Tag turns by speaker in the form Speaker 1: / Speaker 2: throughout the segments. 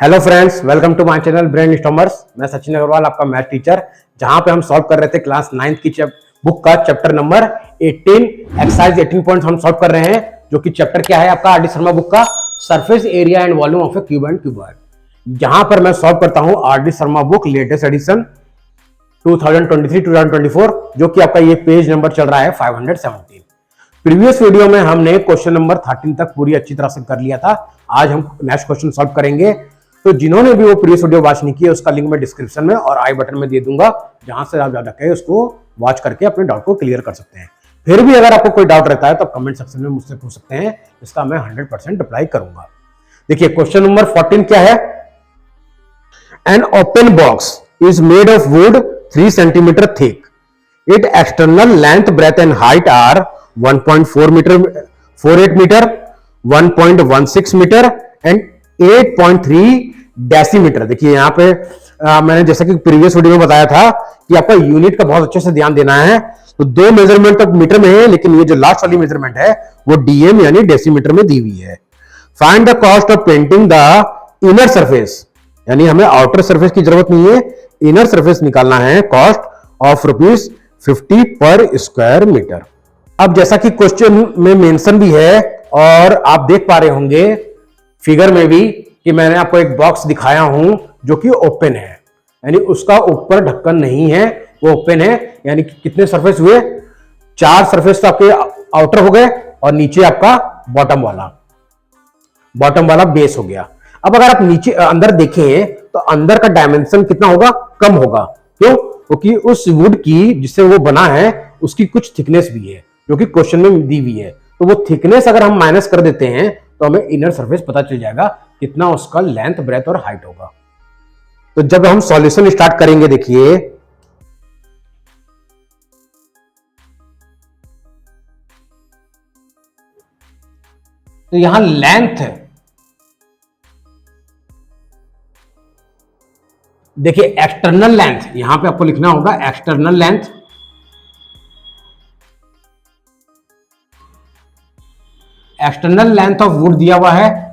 Speaker 1: Hello friends, welcome to my channel brain stormers. मैं सचिन अग्रवाल, आपका math teacher, जहां पे हम सॉल्व कर रहे थे क्लास 9th की बुक का चैप्टर नंबर 18 एक्सरसाइज 18 पॉइंट्स हम सॉल्व कर रहे हैं, जो कि चैप्टर क्या है आपका आर डी शर्मा बुक का surface area and volume of A cube and cuboid. जहां पर मैं सॉल्व करता हूं R D Sharma book latest edition 2023-2024, जो कि आपका ये पेज नंबर चल रहा है 517। प्रीवियस वीडियो में हमने क्वेश्चन नंबर 13 तक पूरी अच्छी तरह से कर लिया था। आज हम नेक्स्ट क्वेश्चन सॉल्व करेंगे। तो जिन्होंने भी वो प्रीवियस वीडियो वॉच नहीं किया, उसका लिंक मैं डिस्क्रिप्शन में और आई बटन में दे दूंगा, जहां से आप जाकर उसको वॉच करके अपने डाउट को क्लियर कर सकते हैं। फिर भी अगर आपको कोई डाउट रहता है तो कमेंट सेक्शन में मुझसे पूछ सकते हैं, इसका मैं 100% रिप्लाई करूंगा। देखिए क्वेश्चन नंबर 14 क्या है। An open box is made of would 3 centimetre thick. Its external length, breadth and height are 1.4 meter, 48 meter, 1.16 meter and 8.3 decimetre. देखिए यहाँ पे मैंने जैसा कि प्रीवियस वीडियो में बताया था कि आपका यूनिट का बहुत अच्छे से ध्यान देना है। तो दो मेजरमेंट तो मीटर में है, लेकिन ये जो लास्ट वाली मेजरमेंट है वो डीएम यानी डेसीमीटर में दी हुई है। Find the cost of painting the inner surface, यानी हमें आउटर सरफेस की जरूरत नहीं है, इनर सरफेस निकालना है। कॉस्ट ऑफ ₹50 पर स्क्वायर मीटर। अब जैसा कि क्वेश्चन में मेंशन भी है और आप देख पा रहे होंगे फिगर में भी कि मैंने आपको एक बॉक्स दिखाया हूं जो कि ओपन है, यानी उसका ऊपर ढक्कन नहीं है, वो ओपन है। यानी कि कितने सरफेस हुए? 4 सरफेस तो आपके आउटर हो गए और नीचे आपका बॉटम वाला बेस हो गया। अब अगर आप नीचे अंदर देखें तो अंदर का डायमेंशन कितना होगा? कम होगा। क्यों? क्योंकि उस वुड की जिससे वो बना है उसकी कुछ थिकनेस भी है, जो कि क्वेश्चन में दी हुई है। तो वो थिकनेस अगर हम माइनस कर देते हैं तो हमें इनर सरफेस पता चल जाएगा कितना उसका लेंथ, ब्रेथ और हाइट होगा। तो जब हम सॉल्यूशन स्टार्ट करेंगे, देखिए तो यहां लेंथ, देखिए एक्सटर्नल लेंथ, यहां पे आपको लिखना होगा external length. External length of wood दिया हुआ है।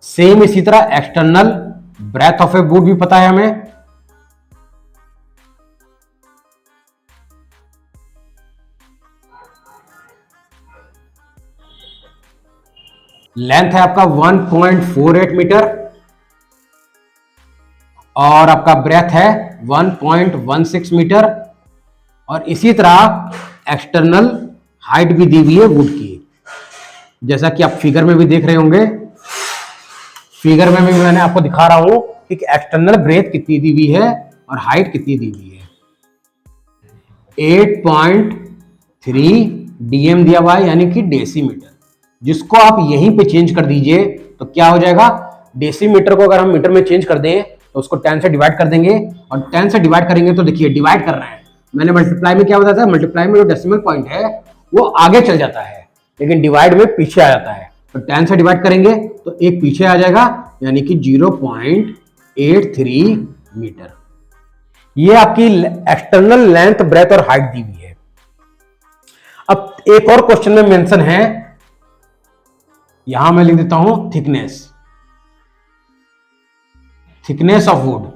Speaker 1: सेम इसी तरह external breadth of a wood भी पता है हमें। लेंथ है आपका 1.48 मीटर और आपका ब्रेथ है 1.16 मीटर। और इसी तरह एक्सटर्नल हाइट भी दी हुई है वुड की, जैसा कि आप फिगर में भी देख रहे होंगे। फिगर में भी मैंने आपको दिखा रहा हूं कि एक्सटर्नल ब्रेथ कितनी दी हुई है और हाइट कितनी दी हुई है। 8.3 डीएम दिया हुआ है, यानी कि डेसीमीटर, जिसको आप यहीं पे चेंज कर दीजिए तो क्या हो जाएगा? डेसीमीटर को अगर हम मीटर में चेंज कर दें तो उसको 10 से डिवाइड कर देंगे, और 10 से डिवाइड करेंगे तो देखिए डिवाइड कर रहे हैं। मैंने मल्टीप्लाई में क्या बताया था? मल्टीप्लाई में जो डेसिमल पॉइंट है वो आगे चल जाता है, लेकिन डिवाइड में पीछे आ जाता है। तो 10 से डिवाइड करेंगे तो एक पीछे आ जाएगा, यानी कि 0.83 मीटर। ये आपकी एक्सटर्नल लेंथ, ब्रेथ और हाइट दी हुई है। अब एक और क्वेश्चन में मेंशन है, यहां मैं लिख देता हूं thickness of would.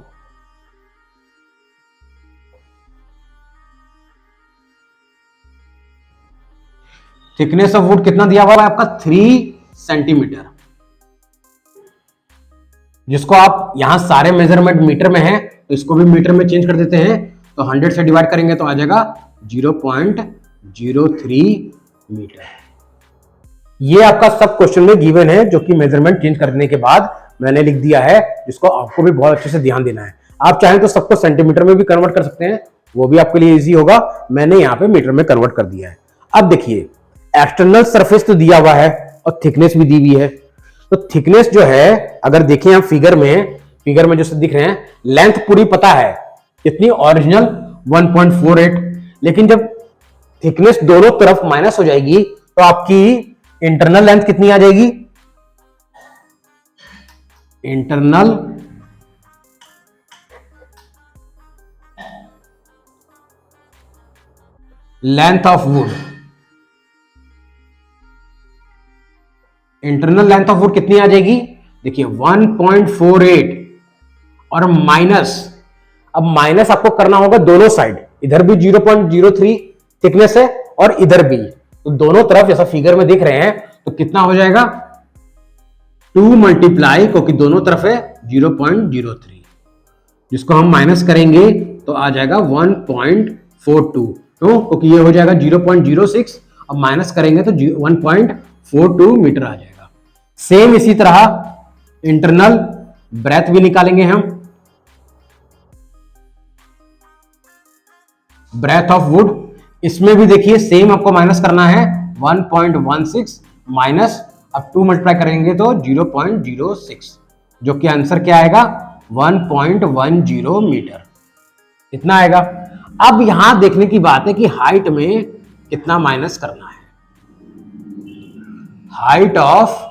Speaker 1: Thickness of would कितना दिया हुआ है आपका? 3 सेंटीमीटर, जिसको आप यहां सारे मेजरमेंट मीटर में है तो इसको भी मीटर में चेंज कर देते हैं। तो 100 से डिवाइड करेंगे तो आ जाएगा 0.03 मीटर। ये आपका सब क्वेश्चन में गिवन है, जो कि मेजरमेंट चेंज करने के बाद मैंने लिख दिया है, जिसको आपको भी बहुत अच्छे से ध्यान देना है। आप चाहें तो सबको सेंटीमीटर में भी कन्वर्ट कर सकते हैं, वो भी आपके लिए इजी होगा। मैंने यहाँ पे मीटर में कन्वर्ट कर दिया है। अब देखिए एक्सटर्नल सरफेस तो दिया हुआ है और थिकनेस भी दी हुई है। तो थिकनेस जो है, अगर देखें आप फिगर में जो दिख रहे हैं, लेंथ पूरी पता है कितनी? ओरिजिनल 1.48, लेकिन जब थिकनेस दोनों तरफ माइनस हो जाएगी तो आपकी इंटरनल लेंथ कितनी आ जाएगी? Internal length of would internal length of would कितनी आ जाएगी, देखिए 1.48 और माइनस, अब माइनस आपको करना होगा दोनों साइड, इधर भी 0.03 थिकनेस है और इधर भी, तो दोनों तरफ जैसा फिगर में देख रहे हैं तो कितना हो जाएगा 2 मल्टीप्लाई, क्योंकि दोनों तरफ है 0.03, जिसको हम माइनस करेंगे तो आ जाएगा 1.42, क्योंकि ये हो जाएगा 0.06, अब माइनस करेंगे तो 1.42 मीटर आ जाएगा। सेम इसी तरह इंटरनल ब्रेथ भी निकालेंगे हम, ब्रेथ ऑफ वुड, इसमें भी देखिए सेम आपको माइनस करना है 1.16 माइनस, अब 2 मल्टीप्लाई करेंगे तो 0.06, जो कि आंसर क्या आएगा 1.10 मीटर, इतना आएगा। अब यहां देखने की बात है कि हाइट में कितना माइनस करना है, height of,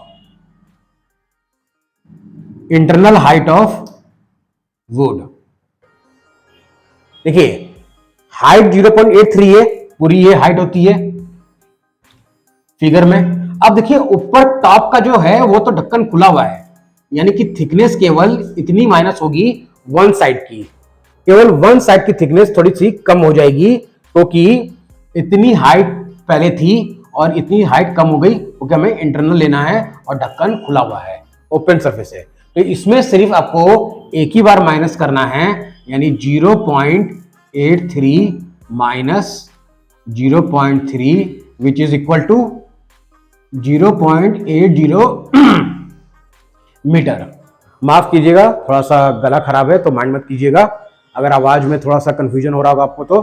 Speaker 1: internal height of would, देखिए हाइट 0.83 है, पूरी ये हाइट होती है फिगर में। अब देखिए ऊपर टॉप का जो है वो तो ढक्कन खुला हुआ है, यानी कि थिकनेस केवल इतनी माइनस होगी वन साइड की, केवल वन साइड की थिकनेस थोड़ी सी कम हो जाएगी, क्योंकि इतनी हाइट पहले थी और इतनी हाइट कम हो गई, क्योंकि हमें इंटरनल लेना है और ढक्कन खुला हुआ है, ओपन सरफेस है, तो इसमें सिर्फ आपको एक ही बार माइनस करना है, यानी 0.83 minus 0.3 which is equal to 0.80 metre. माफ कीजिएगा, थोड़ा सा गला खराब है तो माइंड मत कीजिएगा अगर आवाज में थोड़ा सा कंफ्यूजन हो रहा होगा आपको, तो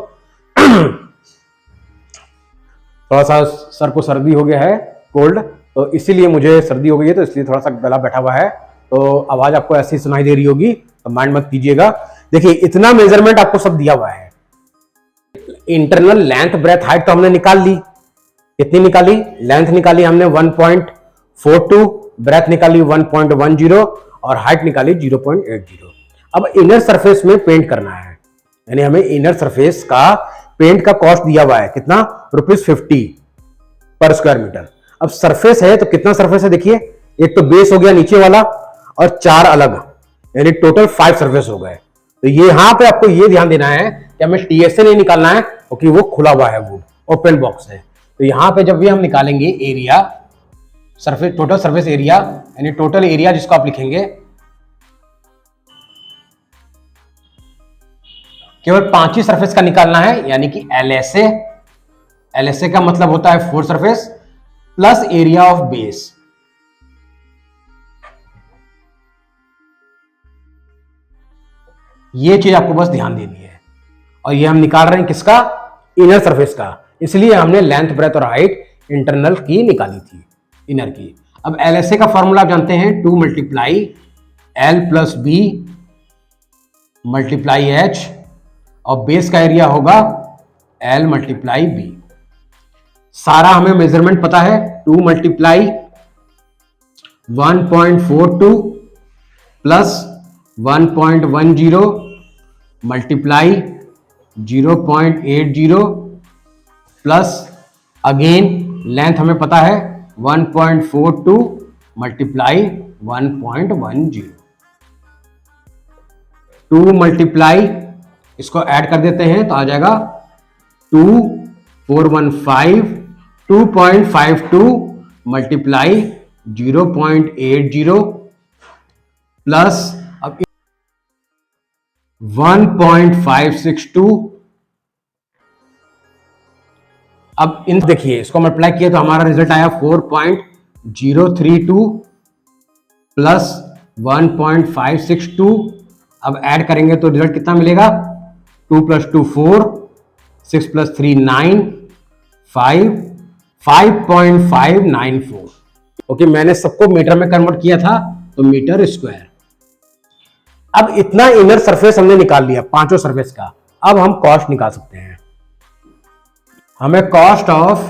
Speaker 1: थोड़ा सा सर को सर्दी हो गया है, कोल्ड, तो इसीलिए मुझे सर्दी हो गई है, तो इसलिए थोड़ा सा गला बैठा हुआ है, तो आवाज आपको ऐसी सुनाई दे रही होगी, तो माइंड मत कीजिएगा। देखिए इतना मेजरमेंट आपको सब दिया हुआ है, इंटरनल लेंथ ब्रेथ हाइट तो हमने निकाल ली, कितनी निकाली, लेंथ निकाली हमने 1.42, ब्रेथ निकाली 1.10 और हाइट निकाली 0.80। अब इनर सरफेस में पेंट करना है, यानी हमें इनर सरफेस का पेंट का कॉस्ट दिया हुआ है, कितना ₹50 पर स्क्वायर मीटर। अब सरफेस है तो कितना सरफेस है, देखिए एक तो बेस हो गया नीचे वाला और 4 अलग, यानी टोटल 5 सरफेस हो गए। तो ये यहां पे आपको ये ध्यान देना है कि हमें टीएसए नहीं निकालना है, क्योंकि वो खुला हुआ है, वो ओपन बॉक्स है। तो यहां पे जब भी हम निकालेंगे area, surface, total surface area, यानी टोटल एरिया जिसको आप लिखेंगे, केवल 5 ही सरफेस का निकालना है, यानी कि एलएसए, एलएसए का मतलब होता है 4 surface plus area of base. ये चीज आपको बस ध्यान देनी है, और ये हम निकाल रहे हैं किसका, इनर सरफेस का, इसलिए हमने लेंथ ब्रेथ और हाइट इंटरनल की निकाली थी, इनर की। अब एलएसए का फॉर्मूला आप जानते हैं, 2 multiply L plus B multiply H, और बेस का एरिया होगा एल मल्टीप्लाई बी। सारा हमें मेजरमेंट पता है, 2 multiply 1.42 plus 1.10 multiply 0.80 plus again length हमें पता है 1.42 मल्टीप्लाई 1.10, 2 मल्टीप्लाई, इसको ऐड कर देते हैं तो आ जाएगा 2415, 2.52 मल्टीप्लाई 0.80 प्लस अब 1.562। अब इन देखिए इसको मल्टीप्लाई किया तो हमारा रिजल्ट आया 4.032 प्लस 1.562। अब ऐड करेंगे तो रिजल्ट कितना मिलेगा, 2 + 2 4, 6 + 3 9, 5.594। ओके, मैंने सबको मीटर में कन्वर्ट किया था तो मीटर स्क्वायर। अब इतना इनर सरफेस हमने निकाल लिया पांचों सरफेस का, अब हम कॉस्ट निकाल सकते हैं। हमें cost of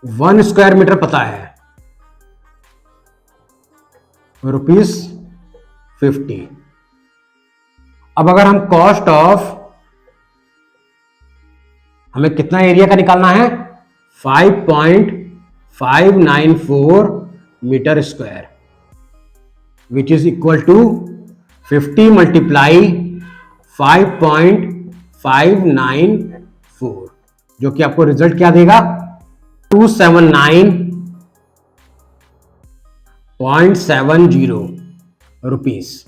Speaker 1: one square metre पता है, ₹50। अब अगर हम कॉस्ट ऑफ हमें कितना एरिया का निकालना है? 5.594 metre square, which is equal to 50 multiply 5.594, जो कि आपको रिजल्ट क्या देगा? 279.70 रुपीस।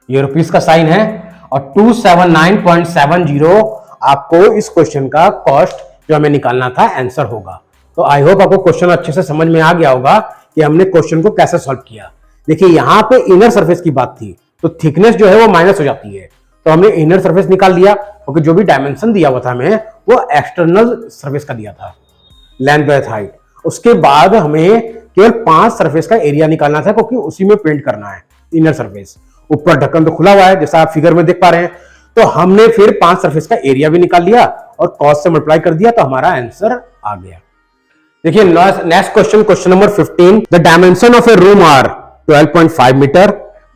Speaker 1: ये रुपीस का साइन है और 279.70 आपको इस क्वेश्चन का कॉस्ट जो हमें निकालना था आंसर होगा। तो आई होप आपको क्वेश्चन अच्छे से समझ में आ गया होगा कि हमने क्वेश्चन को कैसे सॉल्व किया। देखिए यहां पे इनर सरफेस की बात थी, तो थिकनेस जो है वो माइनस हो जाती है, तो हमने इनर सरफेस निकाल लिया, क्योंकि जो भी डायमेंशन दिया हुआ था हमें वो एक्सटर्नल सरफेस का दिया था, लेंथ ब्रेथ हाइट। उसके बाद हमें केवल 5 सरफेस का एरिया निकालना था, क्योंकि उसी में पेंट करना है इनर सरफेस। ऊपर ढक्कन तो खुला हुआ है जैसा आप फिगर में देख पा रहे हैं, तो हमने फिर 5 सरफेस का एरिया भी निकाल लिया और कॉस से मल्टीप्लाई कर दिया, तो हमारा आंसर आ गया। देखिए next question, question number 15, the dimension of a room are 12.5 metre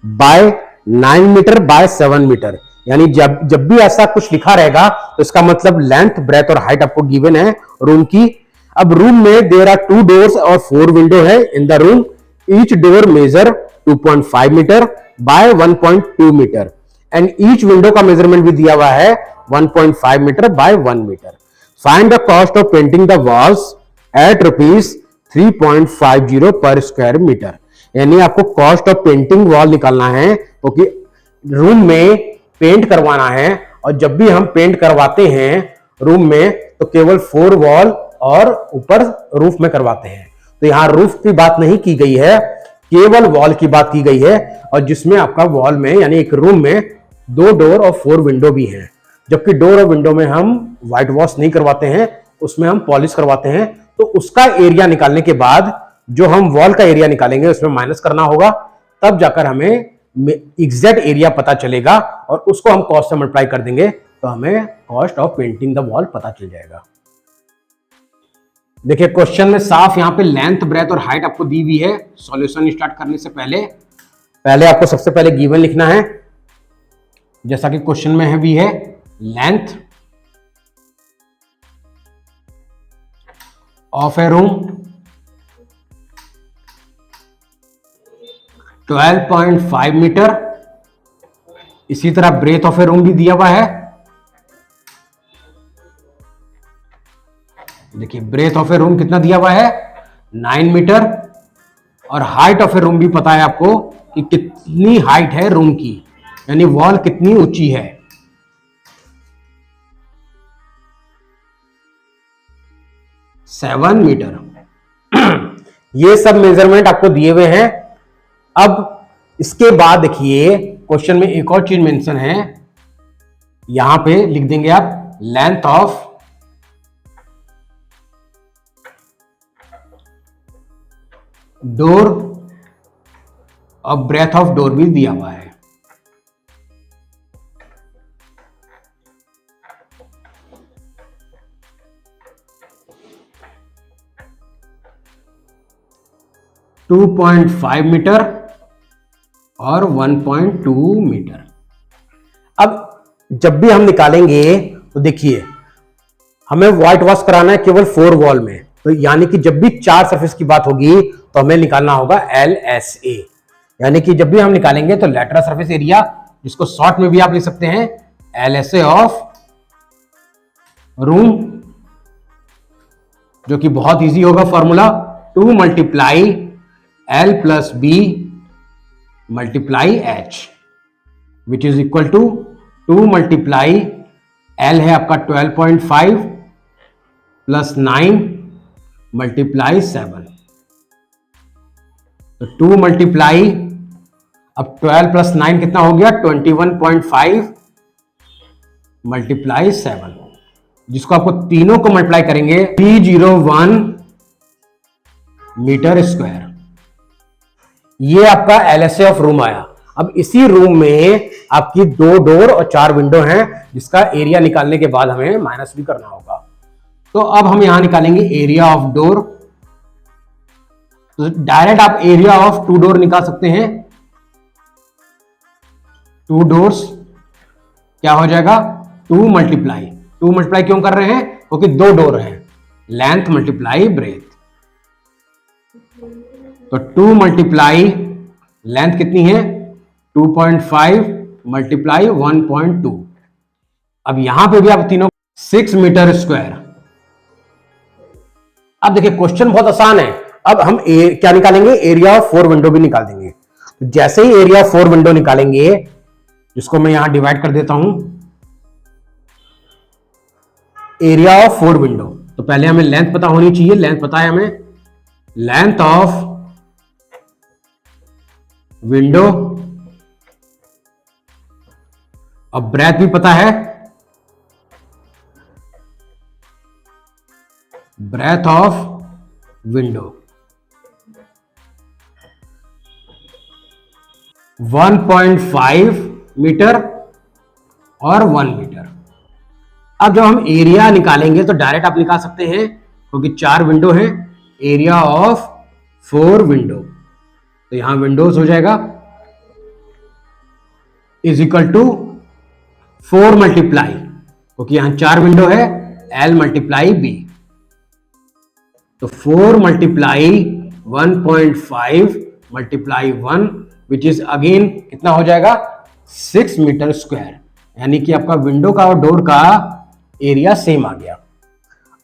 Speaker 1: by 9 metre by 7 metre. यानी जब भी ऐसा कुछ लिखा रहेगा तो इसका मतलब लेंथ ब्रेथ और हाइट आपको गिवन है रूम की। अब रूम में देयर आर 2 डोर्स और 4 विंडो है in the room, each door measure 2.5 metre by 1.2 metre and each window का मेजरमेंट भी दिया हुआ है 1.5 metre by 1 metre. Find the cost of painting the walls at ₹3.50 per square metre. यानी आपको cost of painting wall निकालना है, क्योंकि रूम में पेंट करवाना है, और जब भी हम पेंट करवाते हैं रूम में तो केवल 4 वॉल और ऊपर रूफ में करवाते हैं। तो यहां रूफ की बात नहीं की गई है, केवल वॉल की बात की गई है, और जिसमें आपका वॉल में यानी एक रूम में 2 डोर और 4 विंडो भी हैं। जबकि डोर और विंडो में हम व्हाइट वॉश नहीं करवाते हैं, उसमें हम पॉलिश करवाते हैं। तो उसका एरिया निकालने के बाद जो हम वॉल का एरिया निकालेंगे उसमें माइनस करना होगा, तब जाकर हमें एग्जैक्ट एरिया पता चलेगा, और उसको हम कॉस्ट से मल्टीप्लाई कर देंगे तो हमें cost of painting the wall पता चल जाएगा। देखिए क्वेश्चन में साफ यहां पे लेंथ ब्रेथ और हाइट आपको दी हुई है। सॉल्यूशन स्टार्ट करने से पहले आपको सबसे पहले गिवन लिखना है, जैसा कि क्वेश्चन में है भी है, length of a room 12.5 metre. इसी तरह ब्रेथ ऑफ ए रूम भी दिया हुआ है। देखिए ब्रेथ ऑफ ए रूम कितना दिया हुआ है? 9 मीटर। और हाइट ऑफ ए रूम भी पता है आपको कि कितनी हाइट है रूम की, यानी वॉल कितनी ऊंची है। 7 मीटर। ये सब मेजरमेंट आपको दिए हुए हैं। अब इसके बाद देखिए क्वेश्चन में एक और चीज मेंशन है, यहां पे लिख देंगे आप लेंथ ऑफ डोर और ब्रेथ ऑफ डोर भी दिया हुआ है। .5 मीटर और 1.2 मीटर। अब जब भी हम निकालेंगे तो देखिए हमें व्हाइट वॉश कराना है केवल 4 वॉल में, तो यानी कि जब भी 4 सरफेस की बात होगी तो हमें निकालना होगा LSA। यानी कि जब भी हम निकालेंगे तो लेटरल सरफेस एरिया, जिसको शॉर्ट में भी आप लिख सकते हैं LSA ऑफ रूम, जो कि बहुत इजी होगा formula 2 multiply L plus B multiply H, which is equal to 2 multiply L है आपका 12.5 प्लस 9 मल्टीप्लाई 7, तो 2 मल्टीप्लाई, अब 12 प्लस 9 कितना हो गया? 21.5 मल्टीप्लाई 7, जिसको आपको तीनों को मल्टीप्लाई करेंगे 301 मीटर स्क्वायर। ये आपका LSA ऑफ रूम आया। अब इसी रूम में आपकी 2 डोर और 4 विंडो हैं, जिसका एरिया निकालने के बाद हमें माइनस भी करना होगा। तो अब हम यहां निकालेंगे एरिया ऑफ डोर। तो डायरेक्ट आप एरिया ऑफ 2 डोर निकाल सकते हैं। 2 डोर्स क्या हो जाएगा? 2 मल्टीप्लाई 2 मल्टीप्लाई क्यों कर रहे हैं? क्योंकि 2 डोर हैं, लेंथ मल्टीप्लाई ब्रेथ। तो 2 मल्टीप्लाई लेंथ कितनी है? 2.5 मल्टीप्लाई 1.2। अब यहां पे भी आप तीनों 6 मीटर स्क्वायर। अब देखिए क्वेश्चन बहुत आसान है। अब हम क्या निकालेंगे? एरिया ऑफ 4 विंडो भी निकाल देंगे। तो जैसे ही एरिया ऑफ 4 विंडो निकालेंगे, जिसको मैं यहां डिवाइड कर देता हूं, एरिया ऑफ 4 विंडो, तो पहले हमें लेंथ पता होनी चाहिए। लेंथ पता है हमें, लेंथ ऑफ विंडो, अब ब्रेथ भी पता है, ब्रेथ ऑफ विंडो 1.5 मीटर और 1 मीटर। अब जब हम एरिया निकालेंगे तो डायरेक्ट आप निकाल सकते हैं, क्योंकि 4 विंडो है। एरिया ऑफ 4 विंडो, तो यहां विंडोज हो जाएगा, इज इक्वल टू 4 मल्टीप्लाई, क्योंकि यहां 4 विंडो है, L मल्टीप्लाई B। तो 4 multiply 1.5 multiply 1, which is again कितना हो जाएगा? 6 मीटर स्क्वायर। यानी कि आपका विंडो का और डोर का एरिया सेम आ गया।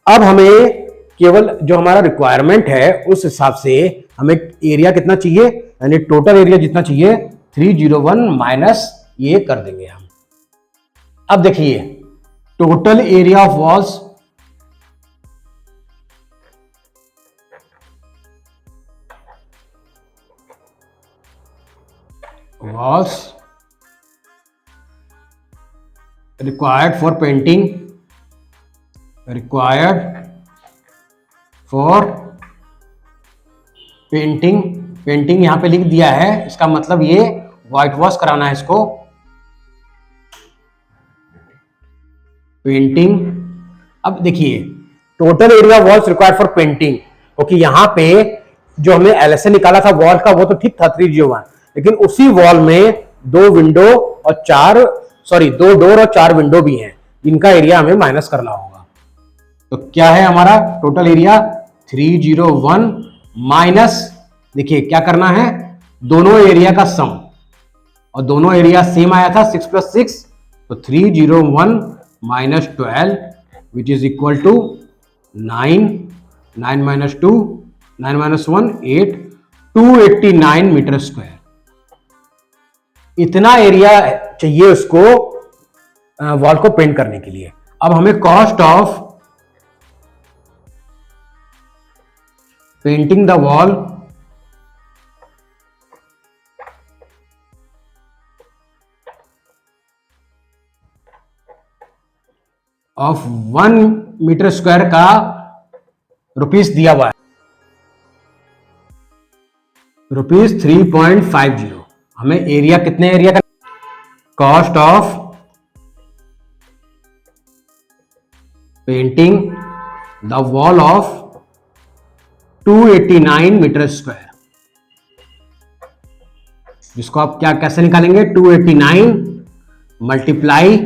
Speaker 1: अब हमें केवल जो हमारा रिक्वायरमेंट है उस हिसाब से हमें एरिया कितना चाहिए, यानी टोटल एरिया जितना चाहिए 301 माइनस ये कर देंगे हम। अब देखिए total area of walls, required for painting, required for painting, painting यहां पे लिख दिया है, इसका मतलब ये व्हाइट वॉश कराना है इसको, पेंटिंग। अब देखिए total area walls required for painting, क्योंकि यहां पे जो हमने एलएसए निकाला था वॉल का वो तो ठीक था 301, लेकिन उसी वॉल में 2 विंडो और 2 डोर और 4 विंडो भी हैं, इनका एरिया हमें माइनस करना होगा। तो क्या है हमारा टोटल एरिया? 301 माइनस, देखिए क्या करना है, दोनों एरिया का सम, और दोनों एरिया सेम आया था 6 + 6, तो 301 minus 12 which is equal to 9, 9 minus 2, 9 minus 1 8, 289 metre square. इतना एरिया चाहिए उसको वॉल को पेंट करने के लिए। अब हमें cost of painting the wall of 1 metre square का रुपीस दिया हुआ है, रुपीस 3.50। हमें एरिया कितने एरिया का? Cost of painting the wall of 289 metre square, जिसको आप क्या कैसे निकालेंगे? 289 मल्टीप्लाई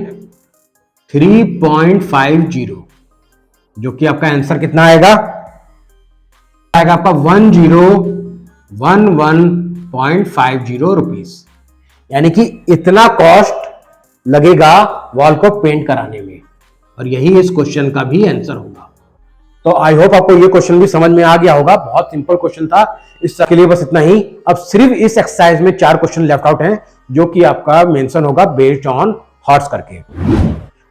Speaker 1: 3.50, जो कि आपका आंसर कितना आएगा? आएगा आपका 1011.50 रुपीस। यानी कि इतना कॉस्ट लगेगा वॉल को पेंट कराने में, और यही इस क्वेश्चन का भी आंसर होगा। तो आई होप आपको ये क्वेश्चन भी समझ में आ गया होगा। बहुत सिंपल क्वेश्चन था, इसके लिए बस इतना ही। अब सिर्फ इस एक्सरसाइज में 4 क्वेश्चन लेफ्ट आउट हैं, जो कि आपका मेंशन होगा बेस्ड ऑन हॉर्स करके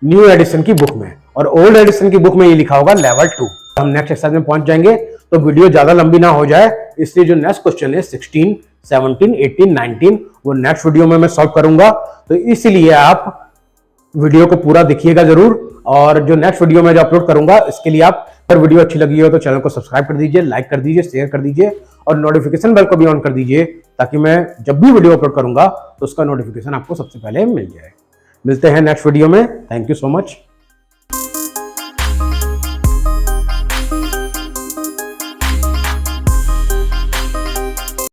Speaker 1: न्यू एडिशन की बुक में, और ओल्ड एडिशन की बुक में ये लिखा होगा लेवल 2। हम नेक्स्ट एक्सरसाइज में पहुंच जाएंगे, तो वीडियो ज्यादा लंबी ना हो जाए, इसलिए जो नेक्स्ट क्वेश्चन है 16, 17, 18, 19 वो नेक्स्ट वीडियो में मैं सॉल्व करूंगा। तो इसलिए आप वीडियो को पूरा देखिएगा जरूर, और जो नेक्स्ट वीडियो में जो अपलोड करूंगा इसके लिए आप, अगर वीडियो अच्छी लगी हो तो चैनल को सब्सक्राइब कर दीजिए, लाइक कर दीजिए, शेयर कर दीजिए, और नोटिफिकेशन बेल को भी ऑन कर दीजिए, ताकि मैं जब भी वीडियो अपलोड करूंगा तो उसका नोटिफिकेशन आपको सबसे पहले मिल जाए। मिलते हैं नेक्स्ट वीडियो में। Thank you so much.